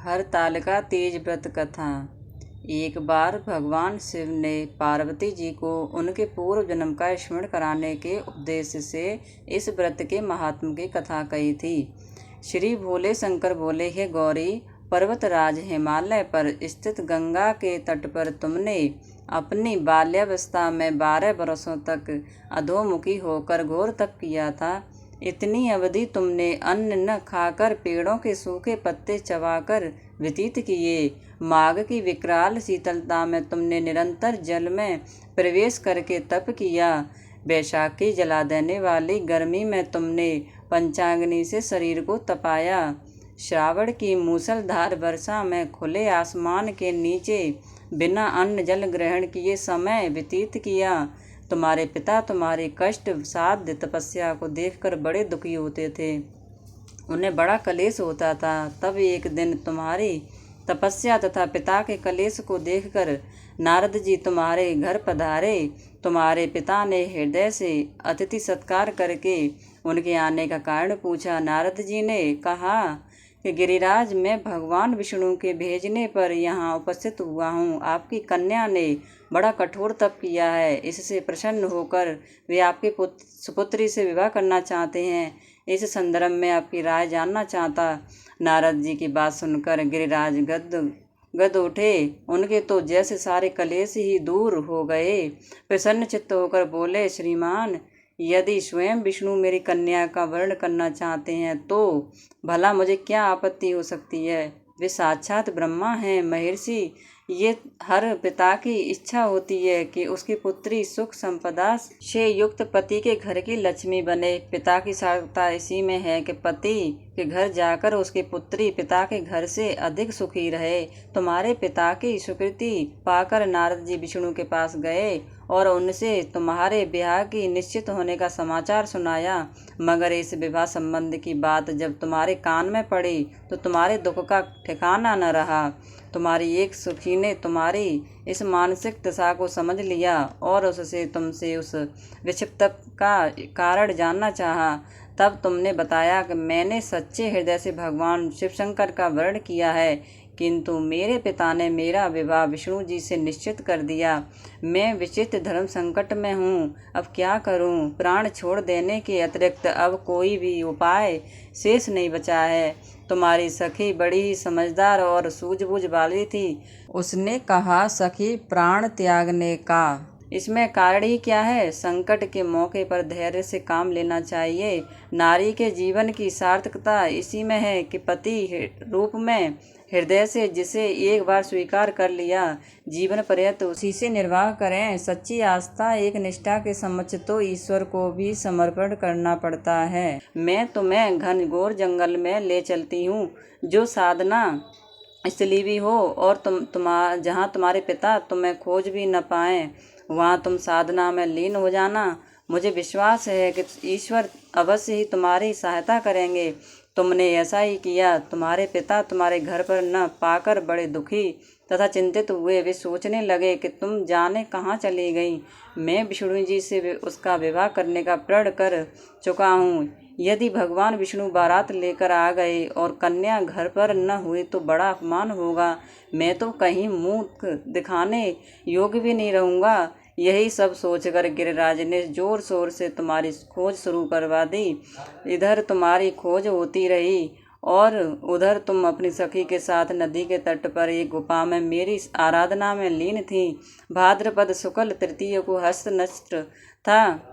हरतालिका तीज व्रत कथा। एक बार भगवान शिव ने पार्वती जी को उनके पूर्व जन्म का स्मरण कराने के उद्देश्य से इस व्रत के महात्म की कथा कही थी। श्री भोले शंकर बोले, हे गौरी, पर्वतराज हिमालय पर स्थित गंगा के तट पर तुमने अपनी बाल्यावस्था में 12 वर्षों तक अधोमुखी होकर घोर तप किया था। इतनी अवधि तुमने अन्न न खाकर पेड़ों के सूखे पत्ते चबाकर व्यतीत किए। माघ की विकराल शीतलता में तुमने निरंतर जल में प्रवेश करके तप किया। बैसाख की जला देने वाली गर्मी में तुमने पंचाग्नि से शरीर को तपाया। श्रावण की मूसलधार वर्षा में खुले आसमान के नीचे बिना अन्न जल ग्रहण किए समय व्यतीत किया। तुम्हारे पिता तुम्हारी कष्ट साध्य तपस्या को देखकर बड़े दुखी होते थे, उन्हें बड़ा कलेश होता था। तब एक दिन तुम्हारी तपस्या तथा पिता के कलेश को देखकर नारद जी तुम्हारे घर पधारे। तुम्हारे पिता ने हृदय से अतिथि सत्कार करके उनके आने का कारण पूछा। नारद जी ने कहा कि गिरिराज, मैं भगवान विष्णु के भेजने पर यहाँ उपस्थित हुआ हूँ। आपकी कन्या ने बड़ा कठोर तप किया है, इससे प्रसन्न होकर वे आपके सुपुत्री से विवाह करना चाहते हैं। इस संदर्भ में आपकी राय जानना चाहता। नारद जी की बात सुनकर गिरिराज गद उठे। उनके तो जैसे सारे कलेश ही दूर हो गए। प्रसन्न चित्त होकर बोले, श्रीमान, यदि स्वयं विष्णु मेरी कन्या का वर्ण करना चाहते हैं तो भला मुझे क्या आपत्ति हो सकती है। वे साक्षात ब्रह्मा हैं। महर्षि, ये हर पिता की इच्छा होती है कि उसकी पुत्री सुख संपदा से युक्त पति के घर की लक्ष्मी बने। पिता की सार्थकता इसी में है कि पति के घर जाकर उसकी पुत्री पिता के घर से अधिक सुखी रहे। तुम्हारे पिता की स्वीकृति पाकर नारद जी विष्णु के पास गए और उनसे तुम्हारे ब्याह की निश्चित होने का समाचार सुनाया। मगर इस विवाह संबंध की बात जब तुम्हारे कान में पड़ी तो तुम्हारे दुख का ठिकाना न रहा। तुम्हारी एक सुखी ने तुम्हारी इस मानसिक दशा को समझ लिया और उससे तुमसे उस विक्षिप्त का कारण जानना चाहा। तब तुमने बताया कि मैंने सच्चे हृदय से भगवान शिव शंकर का वर्ण किया है, किंतु मेरे पिता ने मेरा विवाह विष्णु जी से निश्चित कर दिया। मैं विचित्र धर्म संकट में हूँ, अब क्या करूँ। प्राण छोड़ देने के अतिरिक्त अब कोई भी उपाय शेष नहीं बचा है। तुम्हारी सखी बड़ी ही समझदार और सूझबूझ वाली थी। उसने कहा, सखी, प्राण त्यागने का इसमें कारण ही क्या है। संकट के मौके पर धैर्य से काम लेना चाहिए। नारी के जीवन की सार्थकता इसी में है कि पति रूप में हृदय से जिसे एक बार स्वीकार कर लिया, जीवन पर्यंत उसी से निर्वाह करें। सच्ची आस्था एक निष्ठा के समक्ष तो ईश्वर को भी समर्पण करना पड़ता है। मैं तुम्हें घनघोर जंगल में ले चलती हूँ, जो साधना स्थली भी हो, और जहाँ तुम्हारे पिता तुम्हें खोज भी न पाएं, वहाँ तुम साधना में लीन हो जाना। मुझे विश्वास है कि ईश्वर अवश्य ही तुम्हारी सहायता करेंगे। तुमने ऐसा ही किया। तुम्हारे पिता तुम्हारे घर पर न पाकर बड़े दुखी तथा चिंतित हुए। वे सोचने लगे कि तुम जाने कहाँ चली गई। मैं विष्णु जी से उसका विवाह करने का प्रण कर चुका हूँ। यदि भगवान विष्णु बारात लेकर आ गए और कन्या घर पर न हुई तो बड़ा अपमान होगा। मैं तो कहीं मुंह दिखाने योग्य भी नहीं रहूँगा। यही सब सोचकर गिरिराज ने जोर शोर से तुम्हारी खोज शुरू करवा दी। इधर तुम्हारी खोज होती रही और उधर तुम अपनी सखी के साथ नदी के तट पर एक गुफा में मेरी आराधना में लीन थी। भाद्रपद शुक्ल तृतीय को हस्त नक्षत्र था।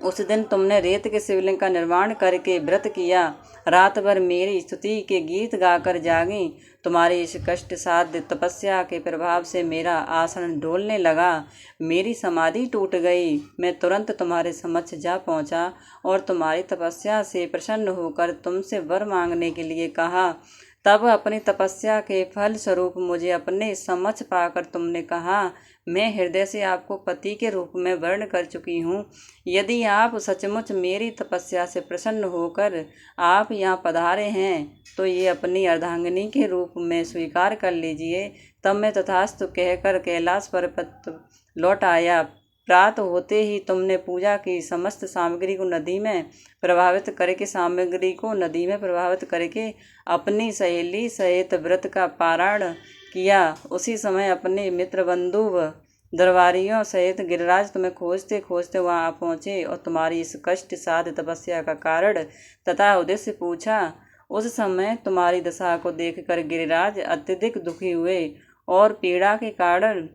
उस दिन तुमने रेत के शिवलिंग का निर्माण करके व्रत किया। रात भर मेरी स्तुति के गीत गाकर जागी। तुम्हारी इस कष्ट साध्य तपस्या के प्रभाव से मेरा आसन डोलने लगा। मेरी समाधि टूट गई। मैं तुरंत तुम्हारे समक्ष जा पहुंचा और तुम्हारी तपस्या से प्रसन्न होकर तुमसे वर मांगने के लिए कहा। तब अपनी तपस्या के फल स्वरूप मुझे अपने समक्ष पाकर तुमने कहा, मैं हृदय से आपको पति के रूप में वर्ण कर चुकी हूँ। यदि आप सचमुच मेरी तपस्या से प्रसन्न होकर आप यहाँ पधारे हैं तो ये अपनी अर्धांगिनी के रूप में स्वीकार कर लीजिए। तब मैं तथास्तु कहकर कैलाश पर्वत लौट आया। प्रातः होते ही तुमने पूजा की समस्त सामग्री को नदी में प्रभावित करके अपनी सहेली सहित व्रत का पारण किया। उसी समय अपने मित्र बंधु दरबारियों सहित गिरिराज तुम्हें खोजते खोजते वहां पहुंचे और तुम्हारी इस कष्ट साध्य तपस्या का कारण तथा उद्देश्य पूछा। उस समय तुम्हारी दशा को देखकर गिरिराज अत्यधिक दुखी हुए और पीड़ा के कारण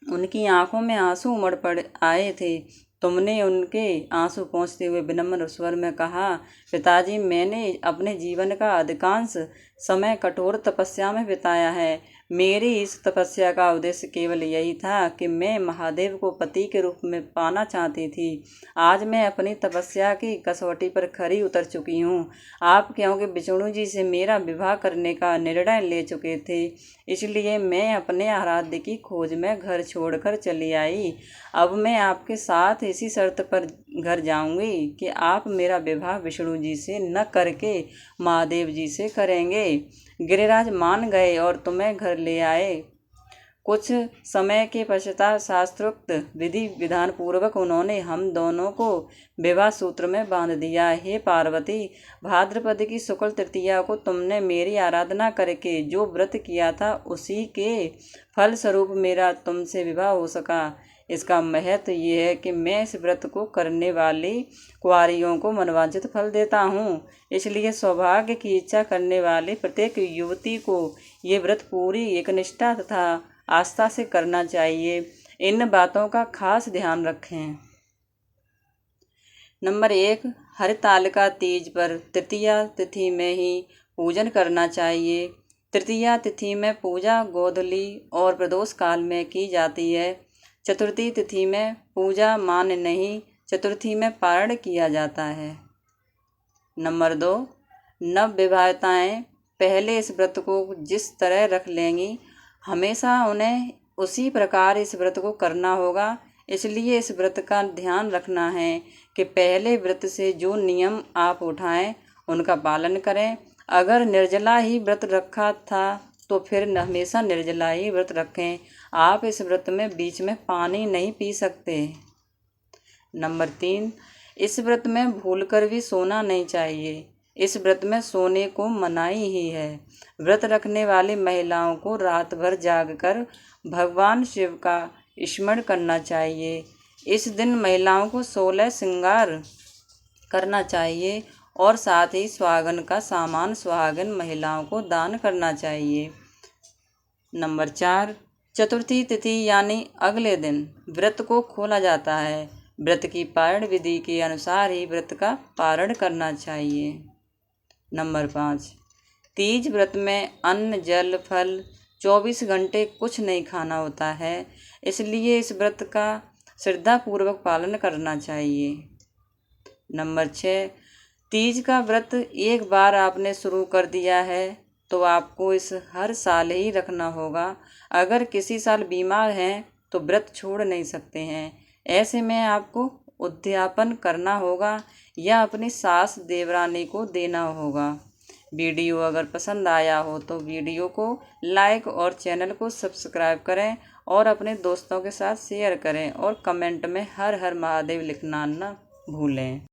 उनकी आंखों में आंसू उमड़ पड़ आए थे। तुमने उनके आंसू पोंछते हुए विनम्र स्वर में कहा, पिताजी, मैंने अपने जीवन का अधिकांश समय कठोर तपस्या में बिताया है। मेरी इस तपस्या का उद्देश्य केवल यही था कि मैं महादेव को पति के रूप में पाना चाहती थी। आज मैं अपनी तपस्या की कसौटी पर खरी उतर चुकी हूँ। आप क्योंकि विष्णु जी से मेरा विवाह करने का निर्णय ले चुके थे, इसलिए मैं अपने आराध्य की खोज में घर छोड़कर चली आई। अब मैं आपके साथ इसी शर्त पर घर जाऊंगी कि आप मेरा विवाह विष्णु जी से न करके महादेव जी से करेंगे। गिरिराज मान गए और तुम्हें घर ले आए। कुछ समय के पश्चात शास्त्रोक्त विधि विधान पूर्वक उन्होंने हम दोनों को विवाह सूत्र में बांध दिया। हे पार्वती, भाद्रपद की शुक्ल तृतीया को तुमने मेरी आराधना करके जो व्रत किया था, उसी के फल स्वरूप मेरा तुमसे विवाह हो सका। इसका महत्व ये है कि मैं इस व्रत को करने वाली कुंवारियों को मनवांछित फल देता हूँ। इसलिए सौभाग्य की इच्छा करने वाली प्रत्येक युवती को ये व्रत पूरी एकनिष्ठा तथा आस्था से करना चाहिए। इन बातों का खास ध्यान रखें। नंबर 1, हरितालिका तीज पर तृतीया तिथि में ही पूजन करना चाहिए। तृतीया तिथि में पूजा गोधूली और प्रदोष काल में की जाती है। चतुर्थी तिथि में पूजा मान्य नहीं, चतुर्थी में पारण किया जाता है। नंबर 2, नव विवाहिताएँ पहले इस व्रत को जिस तरह रख लेंगी, हमेशा उन्हें उसी प्रकार इस व्रत को करना होगा। इसलिए इस व्रत का ध्यान रखना है कि पहले व्रत से जो नियम आप उठाएं उनका पालन करें। अगर निर्जला ही व्रत रखा था तो फिर हमेशा निर्जला ही व्रत रखें। आप इस व्रत में बीच में पानी नहीं पी सकते। नंबर 3, इस व्रत में भूलकर भी सोना नहीं चाहिए। इस व्रत में सोने को मनाही ही है। व्रत रखने वाली महिलाओं को रात भर जागकर भगवान शिव का स्मरण करना चाहिए। इस दिन महिलाओं को 16 श्रृंगार करना चाहिए और साथ ही सुहागन का सामान सुहागन महिलाओं को दान करना चाहिए। नंबर 4, चतुर्थी तिथि यानी अगले दिन व्रत को खोला जाता है। व्रत की पारण विधि के अनुसार ही व्रत का पारण करना चाहिए। नंबर 5, तीज व्रत में अन्न जल फल 24 घंटे कुछ नहीं खाना होता है। इसलिए इस व्रत का श्रद्धापूर्वक पालन करना चाहिए। नंबर 6, तीज का व्रत एक बार आपने शुरू कर दिया है तो आपको इस हर साल ही रखना होगा। अगर किसी साल बीमार हैं तो व्रत छोड़ नहीं सकते हैं। ऐसे में आपको उद्यापन करना होगा या अपनी सास देवरानी को देना होगा। वीडियो अगर पसंद आया हो तो वीडियो को लाइक और चैनल को सब्सक्राइब करें और अपने दोस्तों के साथ शेयर करें और कमेंट में हर हर महादेव लिखना न भूलें।